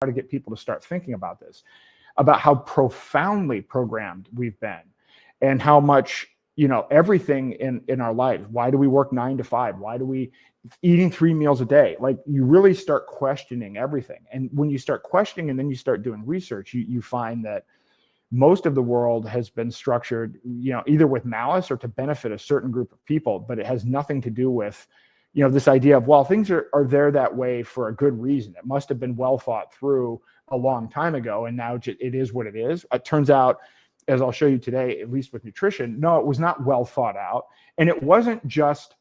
to get people to start thinking about this, about how profoundly programmed we've been and how much, everything in our lives. Why do we work 9 to 5? Why do we eating 3 meals a day? Like, you really start questioning everything. And when you start questioning and then you start doing research, you find that most of the world has been structured, either with malice or to benefit a certain group of people, but it has nothing to do with, this idea of, well, things are there that way for a good reason. It must have been well thought through a long time ago, and now it is what it is. It turns out, as I'll show you today, at least with nutrition, no, it was not well thought out. And it wasn't just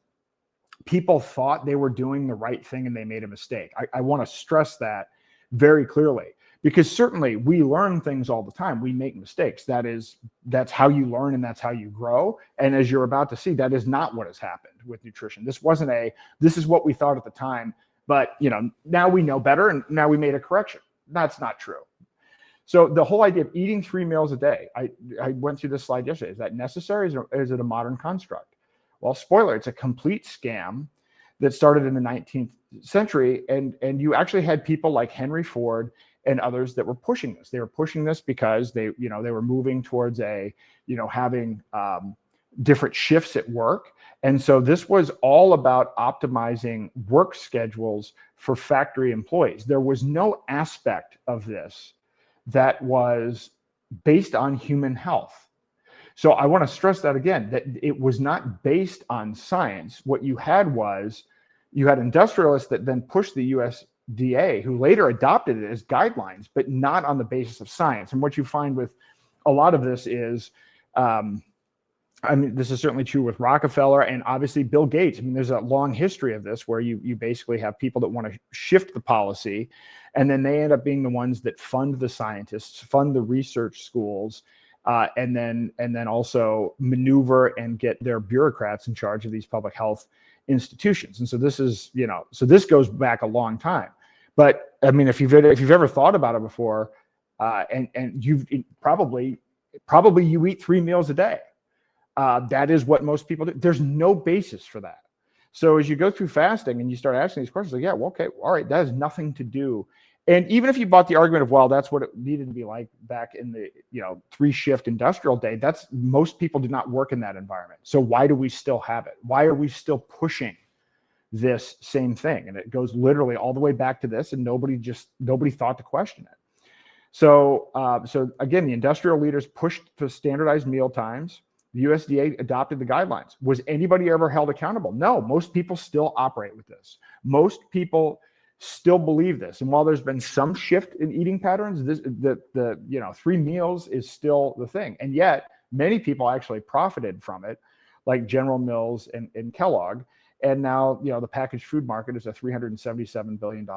people thought they were doing the right thing and they made a mistake. I want to stress that very clearly. Because certainly we learn things all the time. We make mistakes. That's how you learn and that's how you grow. And as you're about to see, that is not what has happened with nutrition. This is what we thought at the time, but now we know better and now we made a correction. That's not true. So the whole idea of eating 3 meals a day, I went through this slide yesterday. Is that necessary? Is it a modern construct? Well, spoiler, it's a complete scam that started in the 19th century. And you actually had people like Henry Ford and others that were pushing this. They were pushing this because they were moving towards having different shifts at work. And so this was all about optimizing work schedules for factory employees. There was no aspect of this that was based on human health. So I want to stress that again, that it was not based on science. What you had was, you had industrialists that then pushed the USDA, who later adopted it as guidelines, but not on the basis of science. And what you find with a lot of this is, this is certainly true with Rockefeller and obviously Bill Gates. There's a long history of this where you basically have people that want to shift the policy, and then they end up being the ones that fund the scientists, fund the research schools, and then also maneuver and get their bureaucrats in charge of these public health institutions. And so this is, so this goes back a long time. But if you've ever thought about it before, and you've probably you eat 3 meals a day. That is what most people do. There's no basis for that. So as you go through fasting and you start asking these questions, like, yeah, well, okay, all right, that has nothing to do. And even if you bought the argument of, well, that's what it needed to be like back in the 3-shift industrial day, most people did not work in that environment. So why do we still have it? Why are we still pushing this same thing? And it goes literally all the way back to this, and nobody thought to question it. So again, the industrial leaders pushed for standardized meal times. The USDA adopted the guidelines. Was anybody ever held accountable? No. Most people still operate with this. Most people still believe this. And while there's been some shift in eating patterns, the 3 meals is still the thing. And yet many people actually profited from it, like General Mills and Kellogg. And now, the packaged food market is a $377 billion